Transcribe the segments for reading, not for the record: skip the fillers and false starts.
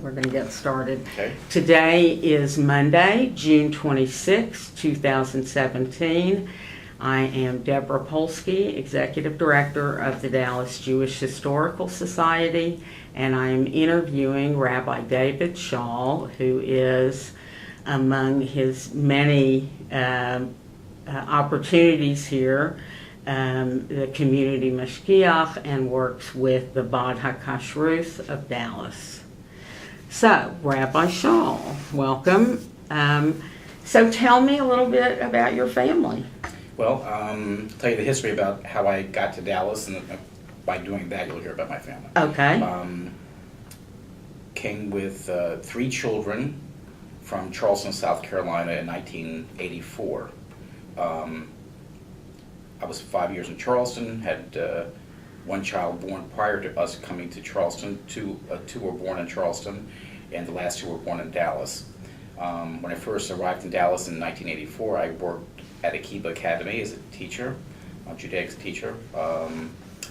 we're going to get started. Okay. Today is Monday, June 26, 2017. I am Debra Polsky, Executive Director of the Dallas Jewish Historical Society, and I am interviewing Rabbi David Shawel, who is, among his many opportunities here, the community mashgiach, and works with the Bod HaKashrut of Dallas. So, Rabbi Shawel, welcome. So tell me a little bit about your family. Well, I'll tell you the history about how I got to Dallas, and by doing that, you'll hear about my family. Okay. Came with 3 children from Charleston, South Carolina in 1984. I was 5 years in Charleston, had 1 child born prior to us coming to Charleston. Two were born in Charleston, and the last 2 were born in Dallas. When I first arrived in Dallas in 1984, I worked at Akiba Academy as a teacher, a Judaics teacher.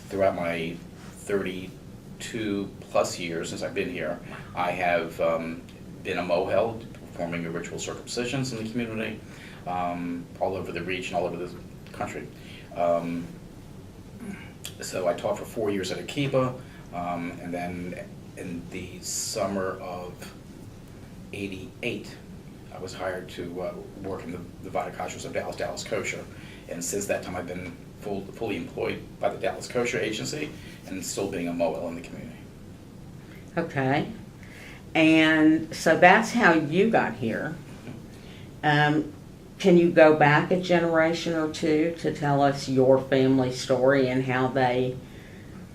Throughout my 32 plus years since I've been here, I have been a mohel, performing ritual circumcisions in the community, all over the region, all over the country. So I taught for 4 years at Akiba, and then in the summer of '88, I was hired to work in the Bod HaKashrut of Dallas, Dallas Kosher, and since that time I've been fully employed by the Dallas Kosher Agency and still being a mohel in the community. Okay. And so that's how you got here. Can you go back a generation or two to tell us your family story and how they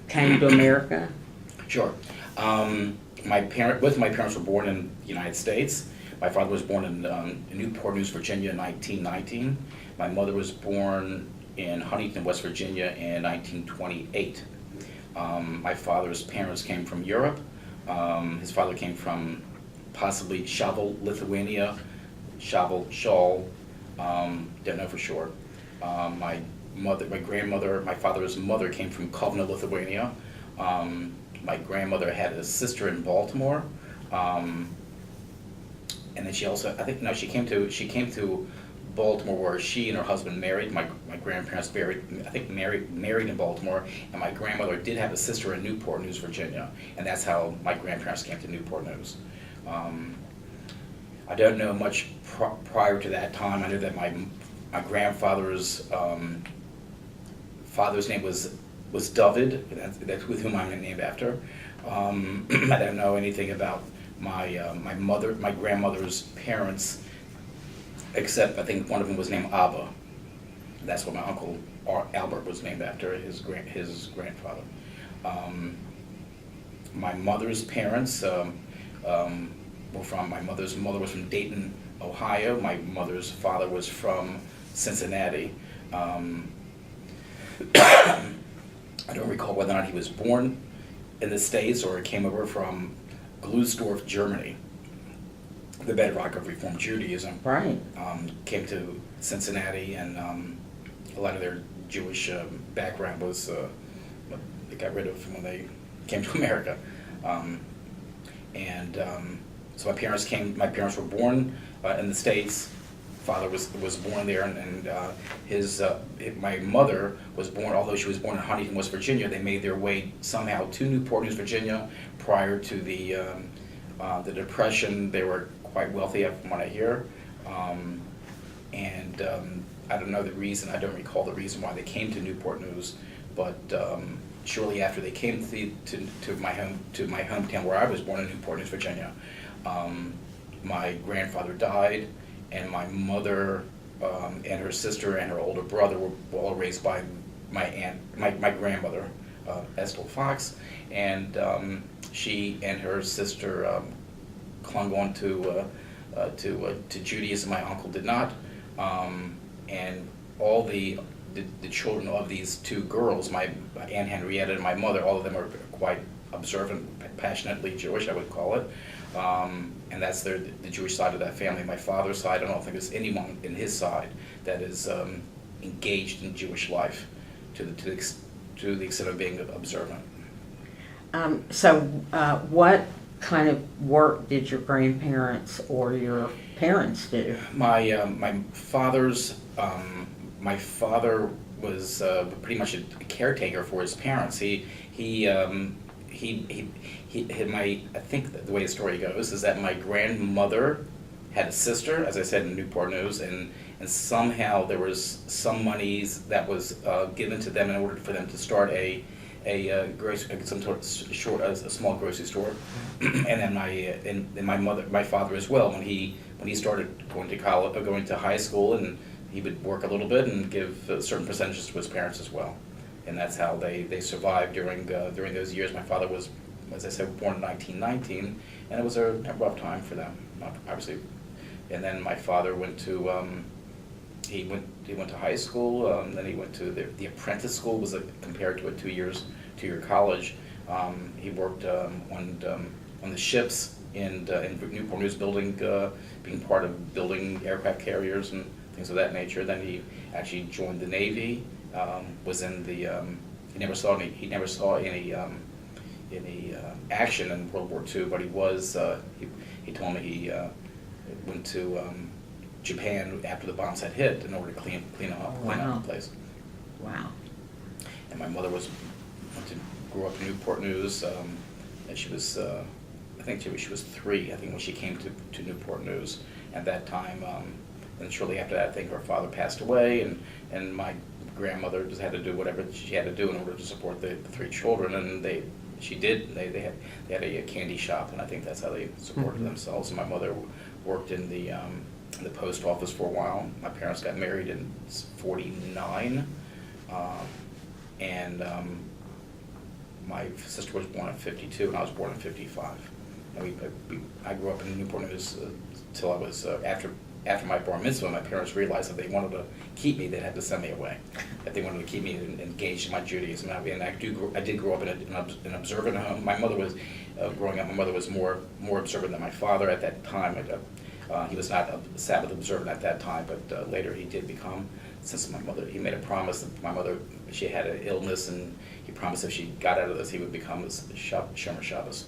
came to America? Sure. Both my parents were born in the United States. My father was born in Newport News, Virginia in 1919. My mother was born in Huntington, West Virginia in 1928. My father's parents came from Europe. His father came from possibly Shawel, Lithuania, Shawel, don't know for sure. My father's mother came from Kovna, Lithuania. My grandmother had a sister in Baltimore, and then she also, she came to Baltimore where she and her husband married. My grandparents married in Baltimore, and my grandmother did have a sister in Newport News, Virginia, and that's how my grandparents came to Newport News. I don't know much prior to that time. I know that my grandfather's father's name was David. That's with whom I'm named after. I don't know anything about my grandmother's parents, except I think one of them was named Abba. That's what my uncle Albert was named after, his grandfather. My mother's parents were from, my mother's mother was from Dayton, Ohio. My mother's father was from Cincinnati. I don't recall whether or not he was born in the States or came over from Glusdorf, Germany, the bedrock of Reformed Judaism. Right. Came to Cincinnati, and a lot of their Jewish background was they got rid of when they came to America. So my parents were born in the States. Father was born there, and my mother was born, although she was born in Huntington, West Virginia. They made their way somehow to Newport News, Virginia, prior to the Depression. They were quite wealthy, from what I hear, I don't know the reason. I don't recall the reason why they came to Newport News, but shortly after they came to my hometown where I was born in Newport News, Virginia, my grandfather died, and my mother and her sister and her older brother were all raised by my grandmother, Estelle Fox, and she and her sister clung on to Judaism. My uncle did not, and all the children of these 2 girls, my Aunt Henrietta and my mother, all of them are quite observant, passionately Jewish, I would call it. And that's the Jewish side of that family. My father's side, I don't think there's anyone in his side that is engaged in Jewish life to the extent of being observant. What kind of work did your grandparents or your parents do? My father was pretty much a caretaker for his parents. I think the way the story goes is that my grandmother had a sister, as I said, in Newport News, and somehow there was some monies that was given to them in order for them to start a small grocery store, and then my father as well, when he started going to college, going to high school, and he would work a little bit and give certain percentages to his parents as well, and that's how they survived during those years. My father was, as I said, born in 1919, and it was a rough time for them, obviously. And then my father went to he went to high school. Then he went to the apprentice school, was compared to a two-year college. He worked on the ships in Newport News, being part of building aircraft carriers and things of that nature. Then he actually joined the Navy. Was in the he never saw any action in World War II, but he was he told me he went to Japan after the bombs had hit in order to clean up the place. Wow. And my mother grew up in Newport News. And she was I think she was 3. I think when she came to Newport News at that time. And shortly after that, I think her father passed away, and my grandmother just had to do whatever she had to do in order to support the 3 children, and they had a candy shop, and I think that's how they supported themselves. And my mother worked in the post office for a while. My parents got married in '49, and my sister was born in '52, and I was born in '55. And I grew up in Newport News till I was after my bar mitzvah. My parents realized that they wanted to keep me, they'd have to send me away. That they wanted to keep me engaged in my Judaism. And I did grow up in an observant home. My mother was, growing up, my mother was more observant than my father at that time. He was not Sabbath observant at that time, but later he did become, since he made a promise that my mother, she had an illness, and he promised if she got out of this, he would become this Shomer Shabbos.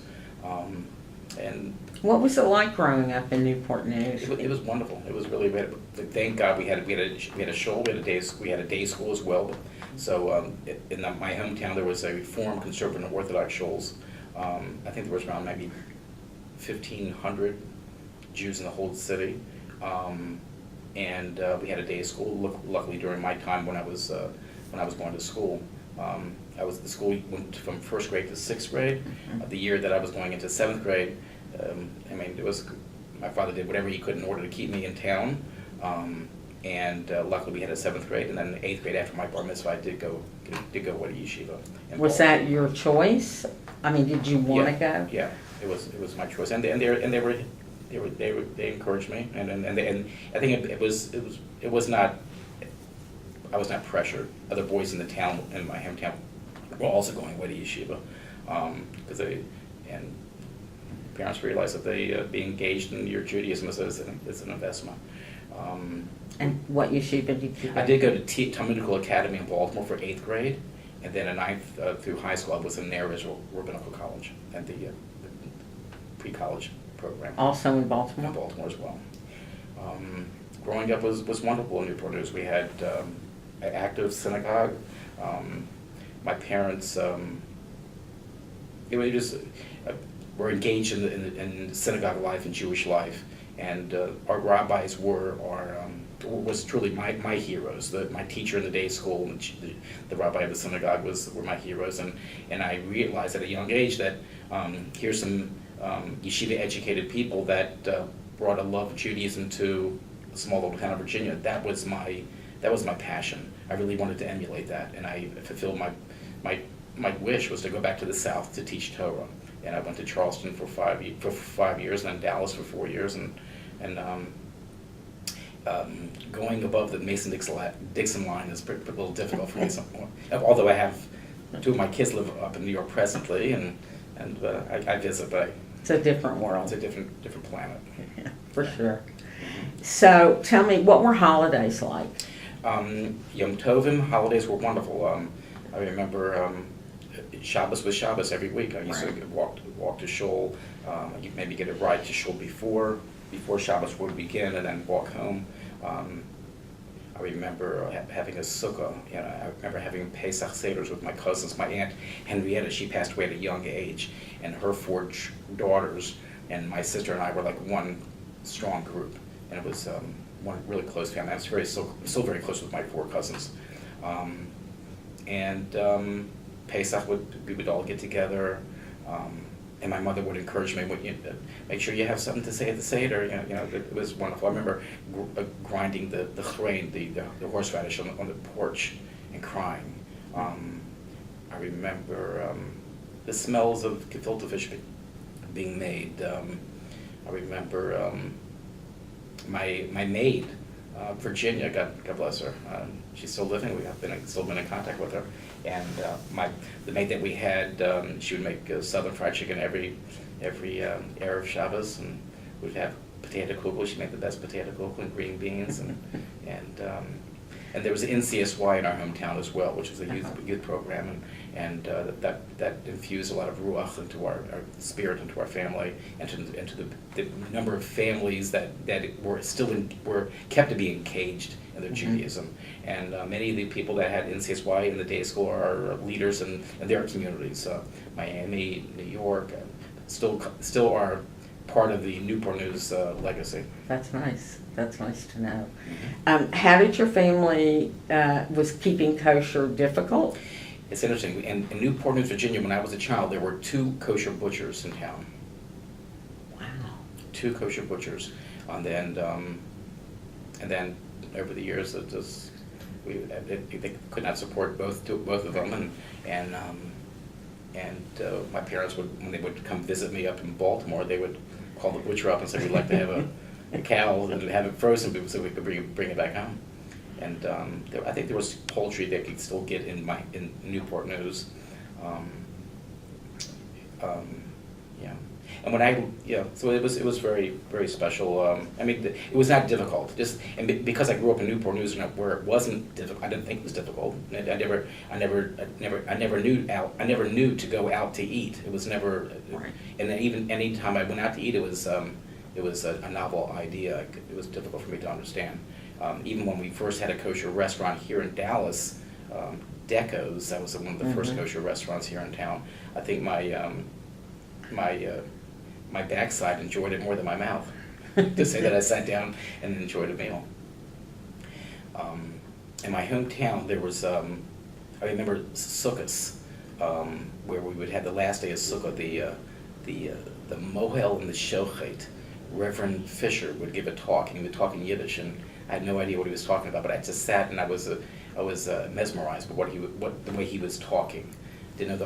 And what was it like growing up in Newport News? It was wonderful. It was really, thank God we had a shul, we had a day school as well. So in my hometown there was a Reform, Conservative, and Orthodox shuls. I think there was around maybe 1,500 Jews in the whole city, and we had a day school. Luckily, during my time when I was going to school, the school went from 1st grade to 6th grade. The year that I was going into 7th grade, my father did whatever he could in order to keep me in town, and luckily we had a 7th grade, and then the 8th grade after my bar mitzvah, I did go to yeshiva. Was that your choice? I mean, did you want to go? Yeah, it was my choice, and they encouraged me, and I think it was not. I was not pressured. Other boys in the town, in my hometown, were also going away to yeshiva, because parents realize that they be engaged in your Judaism is an investment. And what yeshiva did you go to? I did go to Talmudical Academy in Baltimore for 8th grade, and then in 9th through high school I was in Ner Israel Rabbinical College and the pre-college program. Also in Baltimore? In Baltimore as well. Growing up was wonderful in Newport News. We had an active synagogue. My parents were engaged in synagogue life and Jewish life, and our rabbis was truly my heroes. My teacher in the day school and the rabbi of the synagogue were my heroes, and I realized at a young age that here's some yeshiva educated people that brought a love of Judaism to a small little town of Virginia. That was my passion. I really wanted to emulate that, and I fulfilled my wish was to go back to the South to teach Torah. And I went to Charleston for 5 years, and then Dallas for 4 years, and going above the Mason-Dixon line is a little difficult for me. Although I have 2 of my kids live up in New York presently, and I visit, but it's a different world. It's a different planet. Yeah, for sure. So tell me, what were holidays like? Yom Tovim holidays were wonderful. I remember Shabbos was Shabbos every week. I used to walk to Shul, you'd maybe get a ride to Shul before Shabbos would begin, and then walk home. I remember having a sukkah. I remember having Pesach Seders with my cousins. My aunt Henrietta, she passed away at a young age, and her 4 daughters and my sister and I were like one strong group, and it was one really close family. I was still very close with my 4 cousins. Pesach we would all get together, and my mother would encourage me, make sure you have something to say at the Seder. It was wonderful. I remember grinding the chrein, the horseradish on the porch, and crying. I remember the smells of gefilte fish being made. I remember my maid, Virginia, God bless her. She's still living. We have still been in contact with her. And the maid that we had, she would make southern fried chicken every Erev Shabbos, and we'd have potato kugel. She made the best potato kugel and green beans, and there was an NCSY in our hometown as well, which is a youth program, and that infused a lot of ruach into our spirit, into our family, and into the number of families that were kept to be engaged in their Judaism. And many of the people that had NCSY in the day school are leaders in their communities. Miami, New York, still are part of the Newport News legacy. That's nice. That's nice to know. How did your family, was keeping kosher difficult? It's interesting. In Newport News, Virginia, when I was a child, there were 2 kosher butchers in town. Wow. 2 kosher butchers. And then over the years, they could not support both of them, and my parents when they would come visit me up in Baltimore, they would call the butcher up and say, we'd like to have a cow and have it frozen so we could bring it back home. And I think there was poultry they could still get in Newport News. Yeah. And so it was very, very special. It was not difficult. Because I grew up in Newport News, where it wasn't difficult, I didn't think it was difficult. I never knew to go out to eat. It was never. Right. And then even any time I went out to eat, it was a novel idea. It was difficult for me to understand. Even when we first had a kosher restaurant here in Dallas, Deco's, that was one of the first kosher restaurants here in town. I think my backside enjoyed it more than my mouth, to say that I sat down and enjoyed a meal. In my hometown, there was, I remember Sukkot, where we would have the last day of Sukkot, the Mohel and the Shochet. Reverend Fisher would give a talk, and he would talk in Yiddish, and I had no idea what he was talking about, but I just sat and I was mesmerized by the way he was talking. Didn't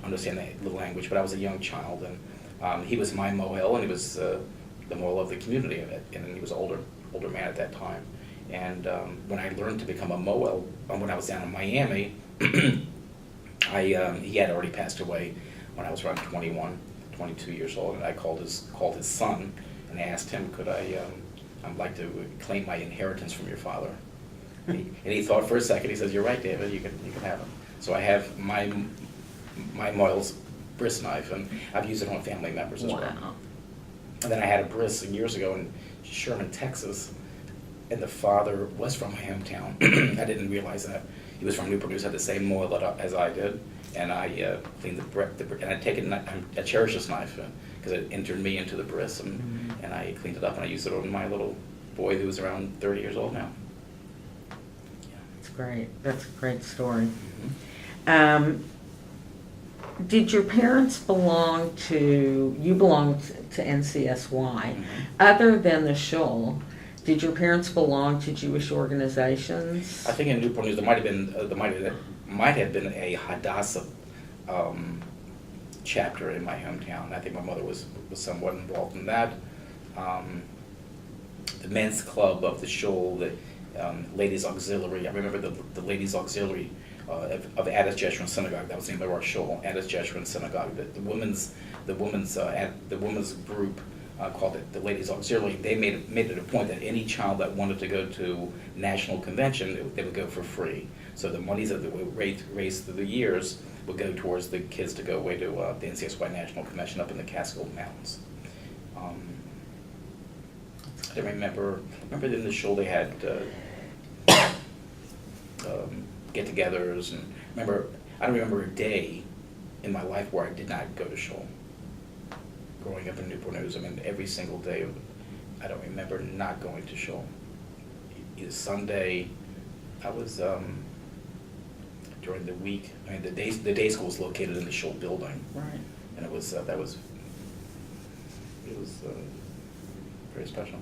understand the language, but I was a young child, and he was my Mohel, and he was the Mohel of the community, and he was an older man at that time. And when I learned to become a Mohel, when I was down in Miami, he had already passed away when I was around 21, 22 years old, and I called his son and asked him, could I'd like to claim my inheritance from your father. And he thought for a second. He says, "You're right, David. You can have them." So I have my Moyle's bris knife, and I've used it on family members as well. And then I had a bris years ago in Sherman, Texas, and the father was from my hometown. I didn't realize that. He was from Newport News, had the same Moyle as I did, and I cleaned and I take it. And I cherish this knife because it entered me into the bris, and I cleaned it up and I used it on my little boy who was around 30 years old now. That's great. That's a great story. Mm-hmm. Did your parents belonged to NCSY? Mm-hmm. Other than the shul, did your parents belong to Jewish organizations? I think in Newport News there might have been a Hadassah chapter in my hometown. I think my mother was somewhat involved in that. The men's club of the shul, the ladies auxiliary. I remember the ladies auxiliary of Adas Jeshurun Synagogue. That was the name of our shul, Adas Jeshurun Synagogue. The women's group called it the ladies auxiliary. They made it a point that any child that wanted to go to national convention, they would go for free. So the monies that were raised through the years would go towards the kids to go away to the NCSY National Convention up in the Catskill Mountains. I remember in the Shul they had get-togethers, and I don't remember a day in my life where I did not go to Shul. Growing up in Newport News, I mean, every single day, I don't remember not going to Shul. Either Sunday, I was, during the week, I mean, the day school was located in the Shul building. Right. And it was very special.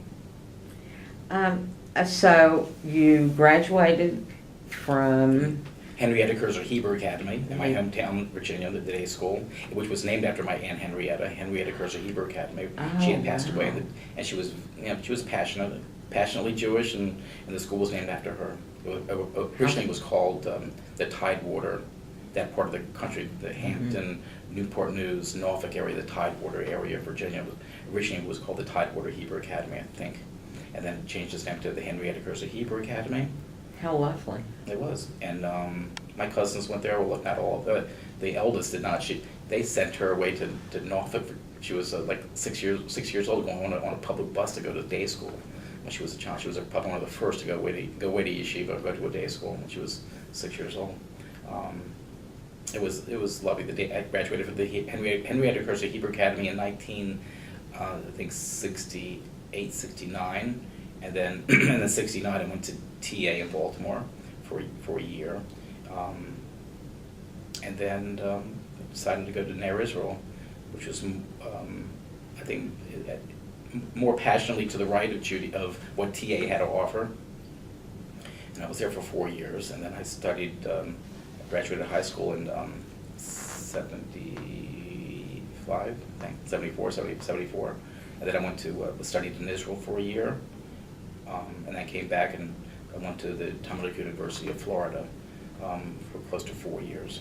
So you graduated from Henrietta Curzon Hebrew Academy in my hometown, Virginia, the day school, which was named after my Aunt Henrietta Curzon Hebrew Academy. She had passed away, and she was, she was passionately Jewish, and the school was named after her. Originally it was called the Tidewater, that part of the country, the Hampton, Newport News, Norfolk area, the Tidewater area of Virginia. Originally it was called the Tidewater Hebrew Academy, I think, and then changed its name to the Henrietta Curzon Hebrew Academy. How lovely. It was, and my cousins went there. Well, not all. The eldest did not. They sent her away to Norfolk. She was like 6 years old, going on a public bus to go to day school. When she was a child, she was probably one of the first to go away to yeshiva, go to a day school when she was 6 years old. It was lovely. The day I graduated from the Henrietta Curzon Hebrew Academy in 1968, 69. And then in '69, I went to TA in Baltimore for a year, and then decided to go to Ner Israel, which was, I think, more passionately to the right of what TA had to offer. And I was there for 4 years, and then I studied, graduated high school in 75, I think, 74, and then I went to studied in Israel for a year. And I came back and I went to the Talmudic University of Florida for close to 4 years.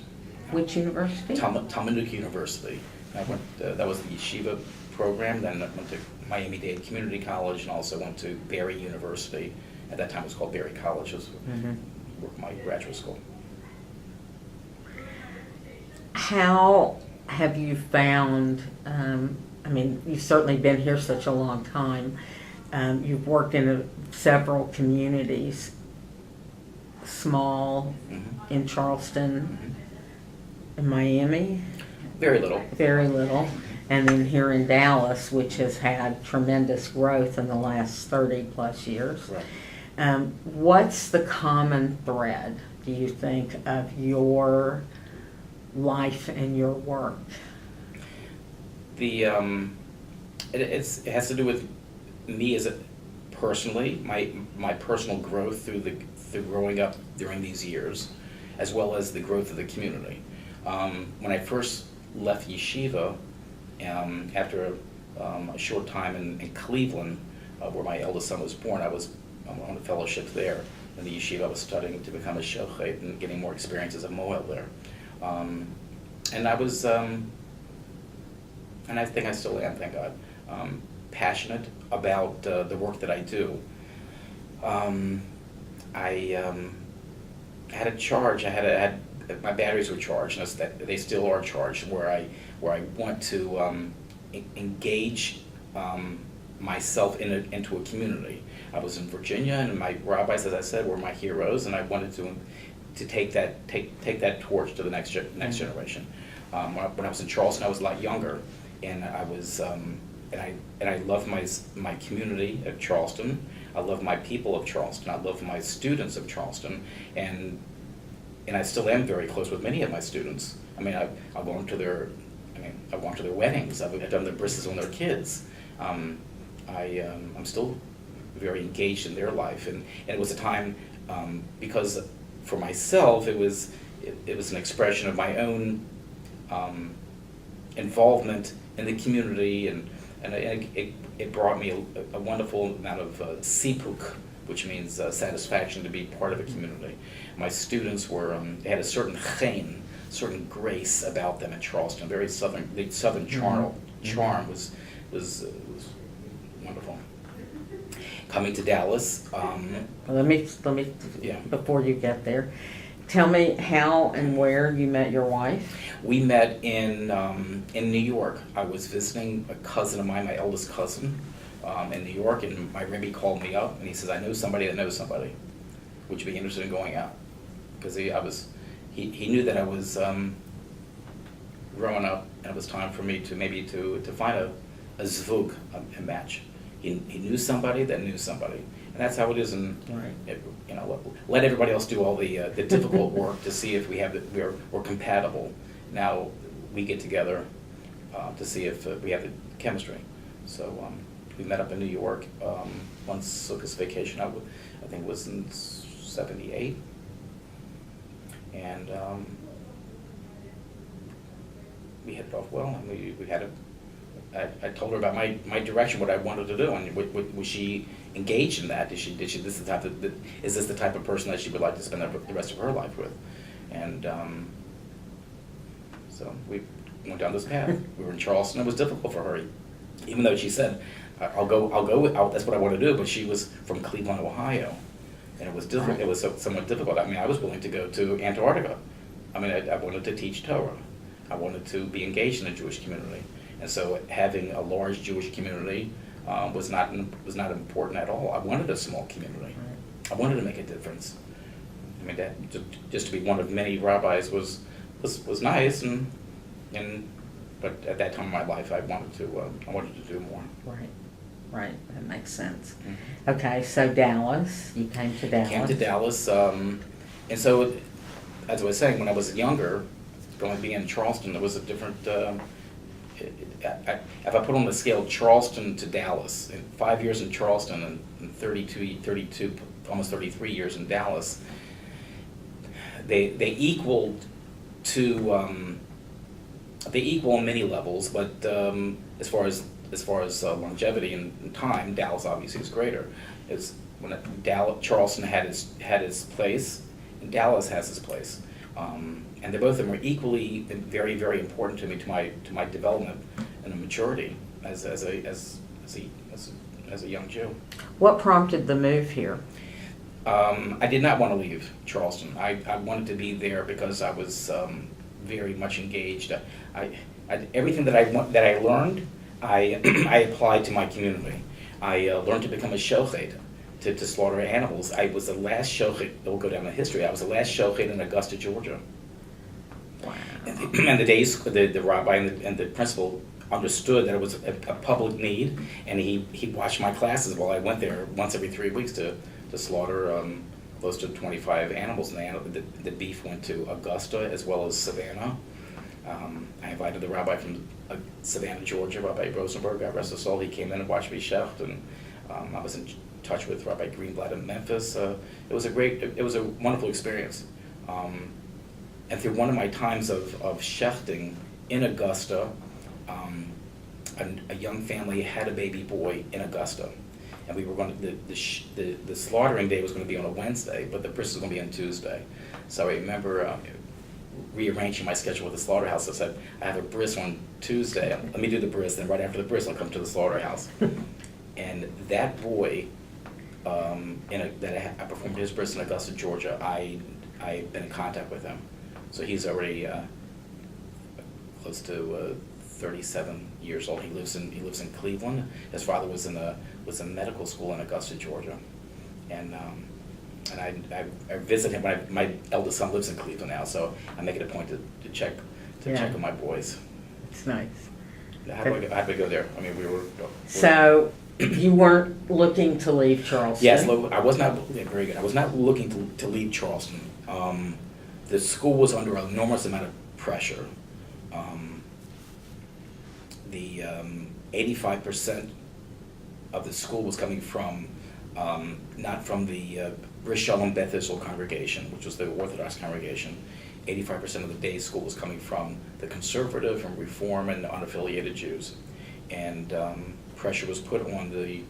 Which university? Talmudic University. I went. That was the yeshiva program. Then I went to Miami-Dade Community College and also went to Berry University. At that time, it was called Berry College. It was my graduate school. How have you found? I mean, you've certainly been here such a long time. You've worked in several communities, small, in Charleston, in Miami. Very little. Very little. And then here in Dallas, which has had tremendous growth in the last 30 plus years. Right. What's the common thread, do you think, of your life and your work? It has to do with me as personally, my personal growth through growing up during these years, as well as the growth of the community. When I first left yeshiva, after a short time in Cleveland, where my eldest son was born, I was on a fellowship there. In the yeshiva, I was studying to become a shochet and getting more experience as a moel there. And I was, and I think I still am, thank God, passionate about the work that I do. I had a charge. My batteries were charged, and they still are charged. Where I want to engage myself into a community. I was in Virginia, and my rabbis, as I said, were my heroes, and I wanted to take that torch to the next generation. When I was in Charleston, I was a lot younger, and I was. And I love my community of Charleston. I love my people of Charleston. I love my students of Charleston, and I still am very close with many of my students. I mean, I've gone to their weddings. I've done their brises on their kids. I'm still very engaged in their life, and it was a time because for myself it was an expression of my own involvement in the community, and it brought me a wonderful amount of sipuk, which means satisfaction to be part of a community. My students they had a certain chen, certain grace about them in Charleston. The southern charm was wonderful. Coming to Dallas. Let me Yeah. before you get there. Tell me how and where you met your wife. We met in New York. I was visiting a cousin of mine, my eldest cousin, in New York, and my Rabbi called me up and he says, "I know somebody that knows somebody. Would you be interested in going out?" Because he knew that I was growing up, and it was time for me to find a zvug, a match. He knew somebody that knew somebody, and that's how it is. And Right. let everybody else do all the difficult work to see if we're compatible. Now we get together to see if we have the chemistry. So we met up in New York on Sukkot's vacation. I think it was in '78, and we hit it off well, and we had I told her about my direction, what I wanted to do, and was she engaged in that? Did she this is the type of person that she would like to spend the rest of her life with? And so we went down this path. We were in Charleston. It was difficult for her, even though she said, I'll go, that's what I want to do, but she was from Cleveland, Ohio, and it was difficult. It was somewhat difficult. I mean, I was willing to go to Antarctica. I mean, I wanted to teach Torah. I wanted to be engaged in the Jewish community. And so having a large Jewish community was not important at all. I wanted a small community. I wanted to make a difference. I mean, that just to be one of many rabbis was nice, but at that time in my life, I wanted to do more. Right, that makes sense. Mm-hmm. Okay, so Dallas, you came to Dallas. Came to Dallas, and so, as I was saying, when I was younger, being in Charleston, there was a different. If I put on the scale Charleston to Dallas, in 5 years in Charleston and 32, almost 33 years in Dallas, they equal on many levels, but as far as longevity and time, Dallas obviously is greater. It's when Charleston had its place, and Dallas has its place. And both of them are equally very, very important to me, to my development and maturity as a young Jew. What prompted the move here? I did not want to leave Charleston. I wanted to be there because I was very much engaged. Everything that I learned, I applied to my community. I learned to become a shochet, to slaughter animals. I was the last shochet. It will go down in history. I was the last shochet in Augusta, Georgia. Wow. And the rabbi and the principal understood that it was a public need, and he watched my classes while I went there once every 3 weeks to slaughter close to 25 animals. And the beef went to Augusta as well as Savannah. I invited the rabbi from Savannah, Georgia, Rabbi Rosenberg, God rest his soul. He came in and watched me shecht, and I was in touch with Rabbi Greenblatt in Memphis. It was a wonderful experience. And through one of my times of shechting in Augusta, a young family had a baby boy in Augusta, and we were going to the slaughtering day was going to be on a Wednesday, but the bris was going to be on Tuesday. So I remember rearranging my schedule with the slaughterhouse. I said, I have a bris on Tuesday. Let me do the bris, then right after the bris, I'll come to the slaughterhouse. And that boy, I performed his bris in Augusta, Georgia. I've been in contact with him. So he's already close to 37 years old. He lives in Cleveland. His father was in medical school in Augusta, Georgia, and I visit him. My eldest son lives in Cleveland now, so I make it a point to check on my boys. It's nice. How do I go there? I mean, we were. So you weren't looking to leave Charleston? Yes, I was not. Yeah, very good. I was not looking to leave Charleston. The school was under an enormous amount of pressure. The 85% of the school was coming from, not from the Bris Shalom Beth Israel congregation, which was the Orthodox congregation. 85% of the day school was coming from the conservative and reform and unaffiliated Jews. And pressure was put on the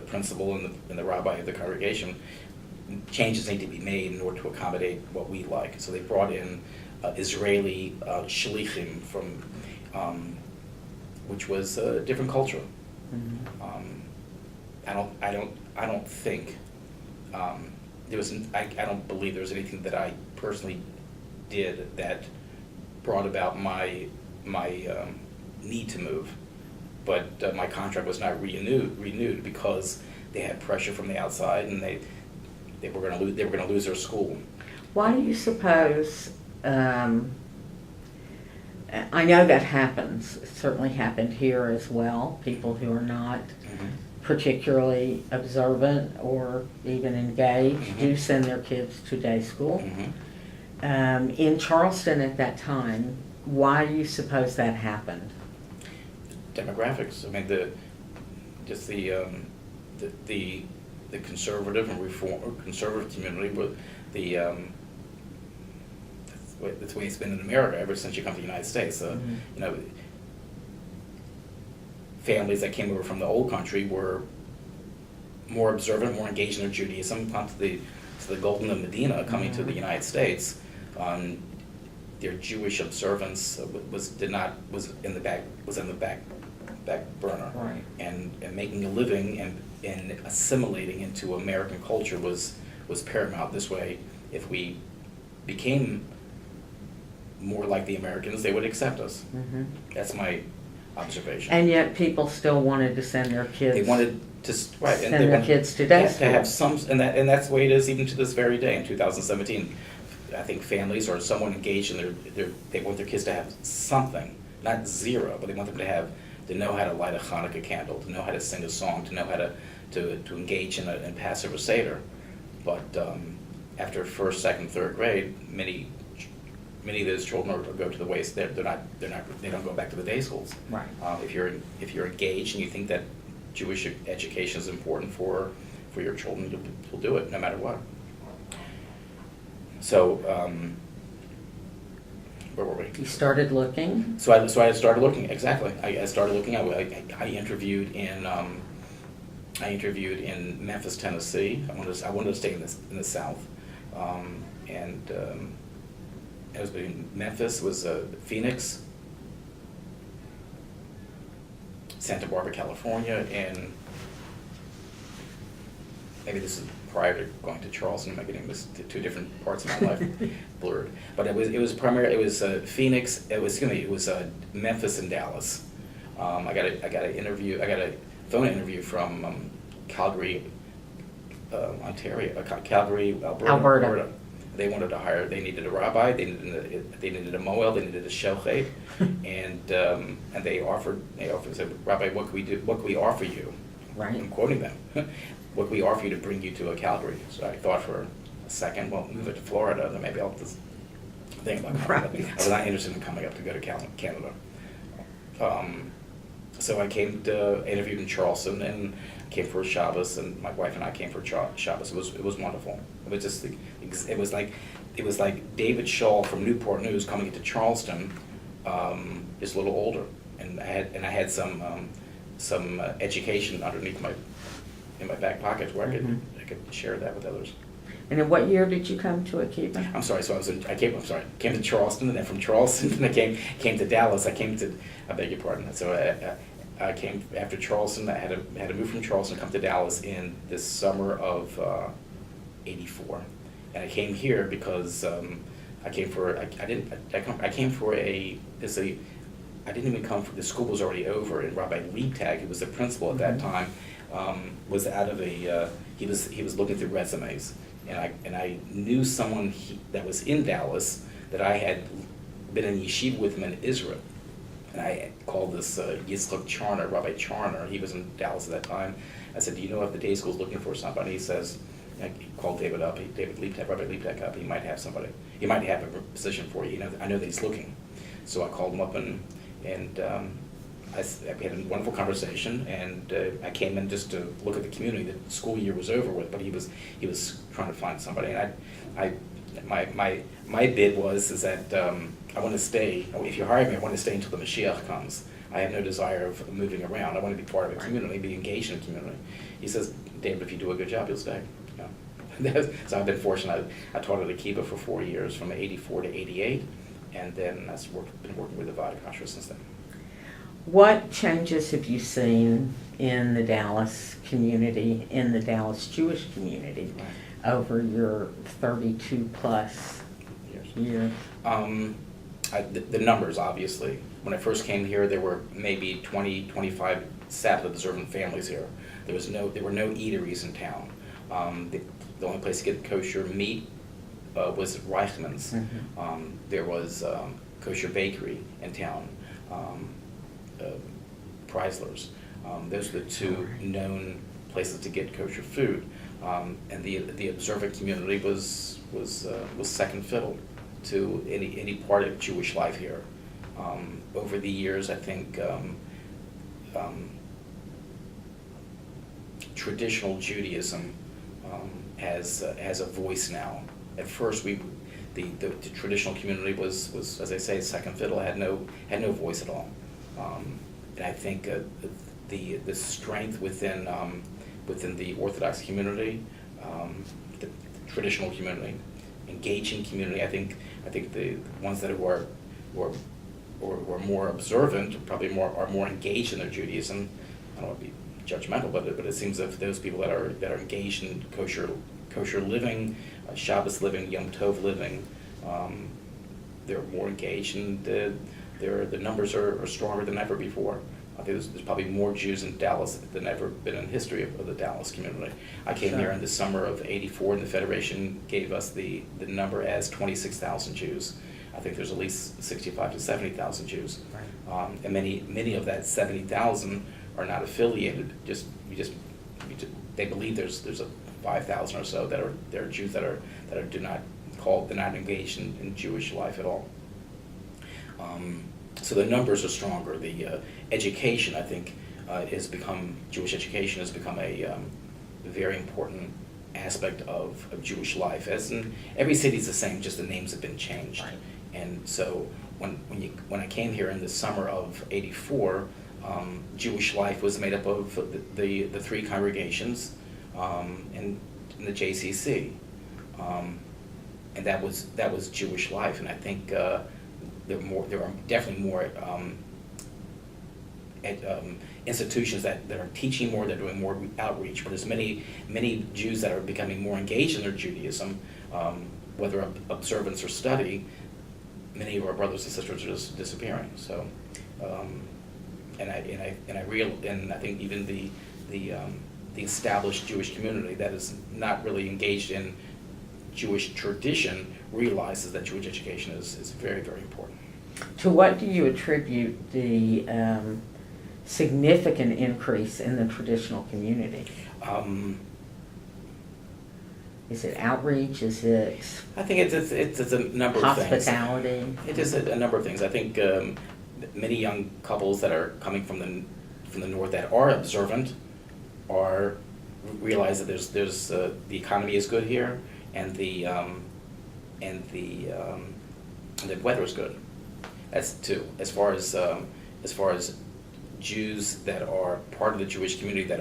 principal and the rabbi of the congregation. Changes need to be made in order to accommodate what we like. So they brought in Israeli shlichim from, which was a different culture. Mm-hmm. I don't think I don't believe there was anything that I personally did that brought about my need to move. But my contract was not renewed because they had pressure from the outside, and they were going to lose their school. Why do you suppose, I know that happens, it certainly happened here as well, people who are not particularly observant or even engaged do send their kids to day school. In Charleston at that time, why do you suppose that happened? Demographics. I mean, the conservative and conservative community, that's the way it's been in America ever since you come to the United States. You know, families that came over from the old country were more observant, more engaged in their Judaism. Come to the Golden of Medina, coming to the United States, their Jewish observance was in the back burner, Right. and making a living and assimilating into American culture was paramount. This way, if we became more like the Americans, they would accept us. That's my observation. And yet people still wanted to send their kids. They wanted to send their kids to day school. To have some, and that's the way it is even to this very day in 2017. I think families or someone engaged in they want their kids to have something, not zero, but they want them to know how to light a Hanukkah candle, to know how to sing a song, to know how to engage in passive or Seder. But after first, second, third grade, many of those children go to the waste. They don't go back to the day schools. Right. If you're engaged and you think that Jewish education is important for your children, you'll do it no matter what. So, where were we? You started looking? So I started looking, exactly. I started looking. I interviewed in Memphis, Tennessee. I wanted to stay in the South, and it was between Memphis, Phoenix, Santa Barbara, California, and maybe this is prior to going to Charleston. I'm getting this to two different parts of my life blurred. But it was Phoenix. It was Memphis and Dallas. I got a phone interview from Calgary, Ontario, Calgary, Alberta. They wanted to hire. They needed a rabbi. They needed a moel. They needed a shochet, and they offered. Said, Rabbi, what can we do? What can we offer you? Right. I'm quoting them. What can we offer you to bring you to Calgary? So I thought for a second, well, move it to Florida, then maybe I'll just think about coming. Right. I was not interested in coming up to go to Canada. So I interviewed in Charleston, and came for Shabbos, and my wife and I came for Shabbos. It was wonderful. It was just it was like David Shawel from Newport News coming into Charleston, just a little older, and I had some education underneath in my back pocket where I could share that with others. And in what year did you come to Akiva? I'm sorry. So I came to Charleston, and then from Charleston, and I came to Dallas. I beg your pardon. So I came after Charleston. I had to move from Charleston to come to Dallas in this summer of '84, and I came here because I didn't even come for, the school was already over, and Rabbi Liebtag, who was the principal at that time, was out of he was looking through resumes, and I knew someone that was in Dallas that I had been in yeshiva with him in Israel, and I called this Yitzchak Charner, Rabbi Charner. He was in Dallas at that time. I said, do you know if the day school's looking for somebody? He says, I called David up, Rabbi Liebtag up. He might have somebody. He might have a position for you. I know that he's looking. So I called him up, and I had a wonderful conversation, and I came in just to look at the community. The school year was over with, but he was trying to find somebody, and my bid is that I want to stay. If you hire me, I want to stay until the Mashiach comes. I have no desire of moving around. I want to be part of a community, be engaged in a community. He says, David, if you do a good job, you'll stay. So I've been fortunate. I taught at Akiva for 4 years, from '84 to '88, and then I've been working with the Vada Kasher since then. What changes have you seen in the Dallas community, in the Dallas Jewish community, over your 32-plus years? The numbers, obviously. When I first came here, there were maybe 20, 25 Sabbath observant families here. There were no eateries in town. The only place to get kosher meat was at Reichman's. Mm-hmm. There was kosher bakery in town, Preisler's. Those are the two known places to get kosher food, and the observant community was second fiddle to any part of Jewish life here. Over the years, I think traditional Judaism has a voice now. At first, the traditional community was, as I say, second fiddle, had no voice at all. And I think the strength within the Orthodox community, the traditional community, engaging community. I think the ones that were more observant, probably are more engaged in their Judaism. I don't want to be judgmental, but it seems that those people that are engaged in kosher living, Shabbos living, Yom Tov living, they're more engaged, and the numbers are stronger than ever before. I think there's probably more Jews in Dallas than ever been in history of the Dallas community. I came Sure. here in the summer of '84, and the Federation gave us the number as 26,000 Jews. I think there's at least 65 to 70,000 Jews. Right. And many of that 70,000 are not affiliated. They believe there's a 5,000 or so that are Jews that they're not engaged in Jewish life at all. So the numbers are stronger. The education, I think, Jewish education has become a very important aspect of Jewish life. As in every city's the same, just the names have been changed. Right. And so when I came here in the summer of '84, Jewish life was made up of the three congregations in the JCC, and that was Jewish life. And I think there are definitely more institutions that are teaching more, that are doing more outreach. But there's many Jews that are becoming more engaged in their Judaism, whether observance or study. Many of our brothers and sisters are just disappearing. So, and I think even the established Jewish community that is not really engaged in Jewish tradition realizes that Jewish education is very, very important. To what do you attribute the significant increase in the traditional community? Is it outreach? Is it I think it's a number of things. hospitality? It is a number of things. I think many young couples that are coming from the north that are observant realize that there's the economy is good here, and the weather is good. That's two. As far as Jews that are part of the Jewish community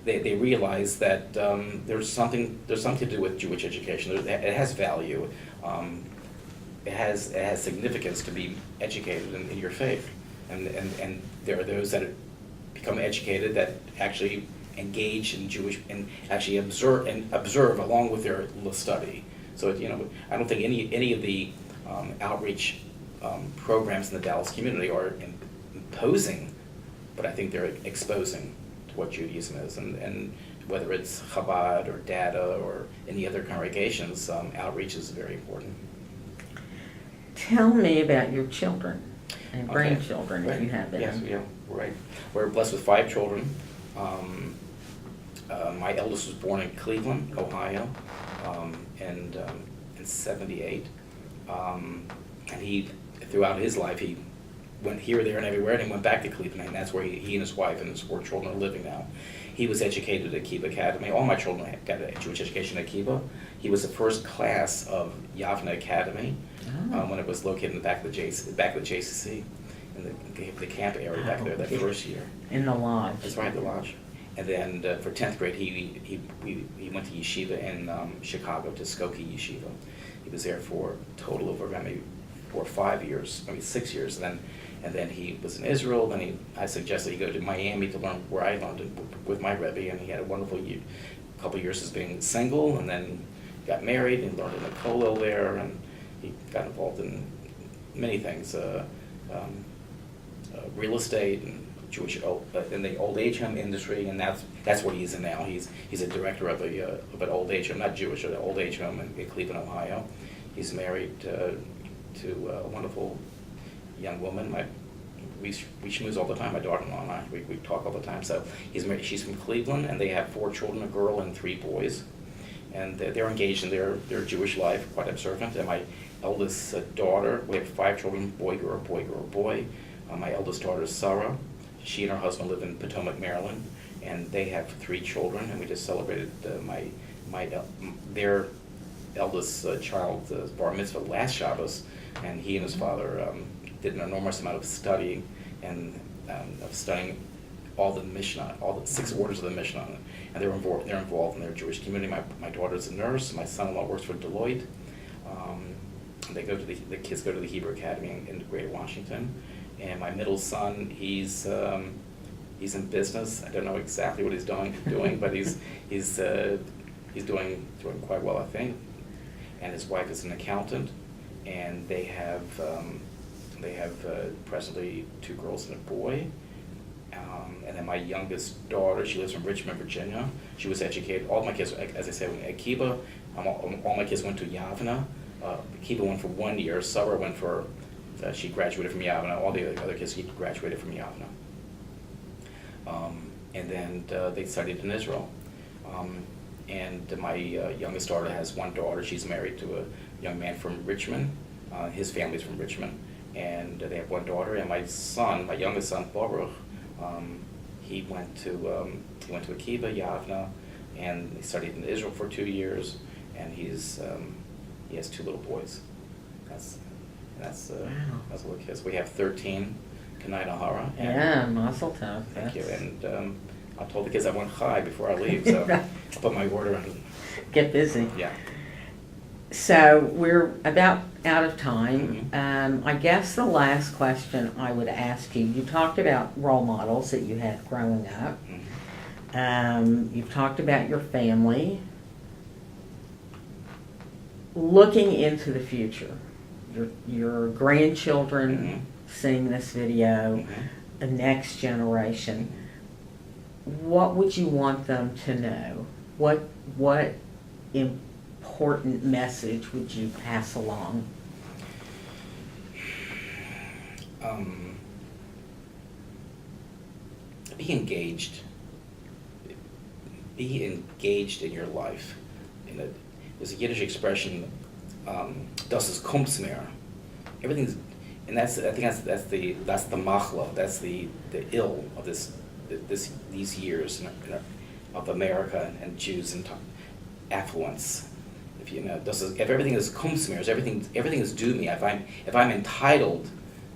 they realize that there's something to do with Jewish education. It has value. It has significance to be educated in your faith, and there are those that become educated that actually engage in Jewish and actually observe along with their study. So I don't think any of the outreach programs in the Dallas community are imposing, but I think they're exposing to what Judaism is, and whether it's Chabad or Dada or any other congregations, outreach is very important. Tell me about your children and Okay. grandchildren, Right. if you have them. Yes, yeah, right. We're blessed with 5 children. My eldest was born in Cleveland, Ohio, in '78. And he, throughout his life, he went here, there, and everywhere, and he went back to Cleveland, and that's where he and his wife and his 4 children are living now. He was educated at Kiva Academy. All my children got a Jewish education at Kiva. He was the first class of Yavna Academy when it was located in the back of the JCC, in the camp area back there that first year. In the lodge. That's right, the lodge. And then for 10th grade, he went to yeshiva in Chicago, to Skokie Yeshiva. He was there for a total of around maybe 4 or 5 years, maybe 6 years. And then he was in Israel. Then I suggested he go to Miami to learn where I learned with my Rabbi, and he had a wonderful couple of years as being single, and then got married and learned in the kollel there, and he got involved in many things, real estate and Jewish in the old age home industry, and that's what he's in now. He's a director of an old age home, not Jewish, an old age home in Cleveland, Ohio. He's married to a wonderful young woman. We schmooze all the time. My daughter-in-law and I, we talk all the time. So she's from Cleveland, and they have 4 children, a girl and 3 boys, and they're engaged in their Jewish life, quite observant. And my eldest daughter, we have 5 children, boy, girl, boy, girl, boy. My eldest daughter is Sarah. She and her husband live in Potomac, Maryland, and they have 3 children. And we just celebrated their eldest child's bar mitzvah last Shabbos, and he and his father did an enormous amount of studying and of studying all the Mishnah, all the 6 orders of the Mishnah, and they're involved in their Jewish community. My daughter's a nurse. My son-in-law works for Deloitte. The kids go to the Hebrew Academy in Greater Washington. And my middle son, he's in business. I don't know exactly what he's doing, but he's doing quite well, I think. And his wife is an accountant, and they have presently 2 girls and a boy. And then my youngest daughter, she lives in Richmond, Virginia. She was educated. All my kids, as I said, went at Kiba. All my kids went to Yavna. Kiba went for 1 year. Sarah went for. She graduated from Yavna. All the other kids graduated from Yavna. And then they studied in Israel. And my youngest daughter has 1 daughter. She's married to a young man from Richmond. His family's from Richmond. And they have 1 daughter. And my son, my youngest son, Baruch, he went to Akiva, Yavna, and he studied in Israel for 2 years. And he has 2 little boys. That's a little kids. We have 13 Kanai Nahara. Yeah, Mazel Tov. Thank you. And I told the kids I want chai before I leave, so I'll put my order in. Get busy. Yeah. So we're about out of time. I guess the last question I would ask you talked about role models that you had growing up. You've talked about your family. Looking into the future, your grandchildren seeing this video, the next generation, what would you want them to know? What important message would you pass along? Be engaged. Be engaged in your life. There's a Yiddish expression, "Das ist Kumpsmeer." Everything's, and I think that's the machla. That's the ill of these years of America and Jews and affluence. If everything is Kumpsmeer, everything is due me. If I'm entitled,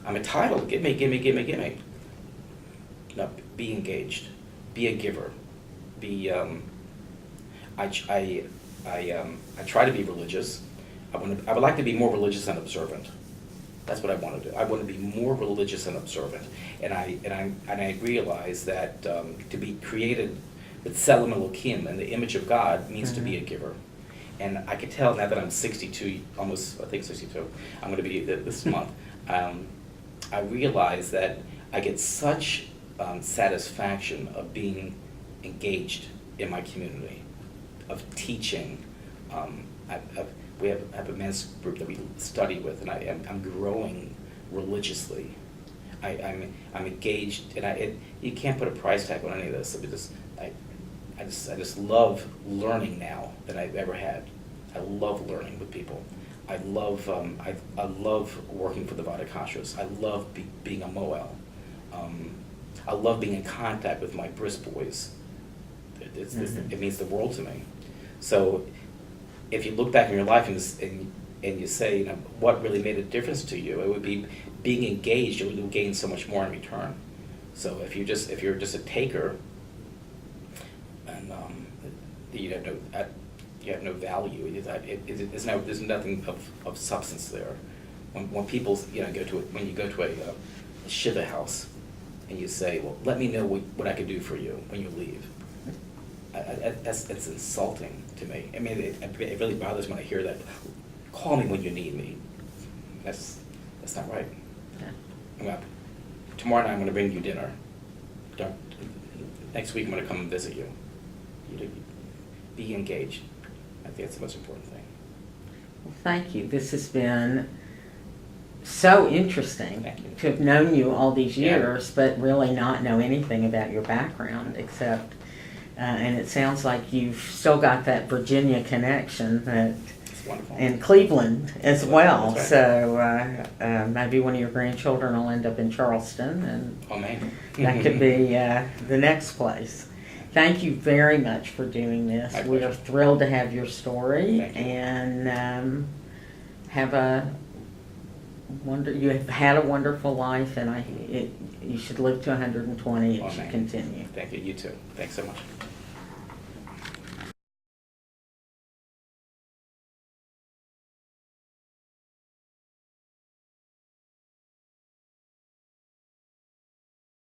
I'm entitled. Give me. No, be engaged. Be a giver. Be. I try to be religious. I would like to be more religious and observant. That's what I want to do. I want to be more religious and observant. And I realize that to be created with Tselem Elokim and the image of God means to be a giver. And I could tell now that I'm 62, almost, I think 62, I'm going to be this month. I realize that I get such satisfaction of being engaged in my community, of teaching. We have a men's group that we study with, and I'm growing religiously. I'm engaged, and you can't put a price tag on any of this. I just love learning now than I've ever had. I love learning with people. I love working for the Vada Kashrus. I love being a Moel. I love being in contact with my bris boys. It means the world to me. So if you look back in your life and you say, what really made a difference to you, it would be being engaged. You will gain so much more in return. So if you're just a taker, and you have no value. There's nothing of substance there. When people when you go to a shiva house, and you say, well, let me know what I can do for you when you leave. That's insulting to me. I mean, it really bothers me when I hear that. Call me when you need me. That's not right. Yeah. Tomorrow night I'm going to bring you dinner. Next week I'm going to come and visit you. Be engaged. I think that's the most important thing. Well, thank you. This has been so interesting Thank you. to have known you all these Yeah. years, but really not know anything about your background except, and it sounds like you've still got that Virginia connection that, It's wonderful. and Cleveland as well. That's So maybe one of your grandchildren will end up in Charleston, and Oh, man. that could be the next place. Thank you very much for doing this. My We are pleasure. thrilled to have your story. Thank you. And you have had a wonderful life, and you should live to 120. It Oh, should man. continue. Thank you. You too. Thanks so much.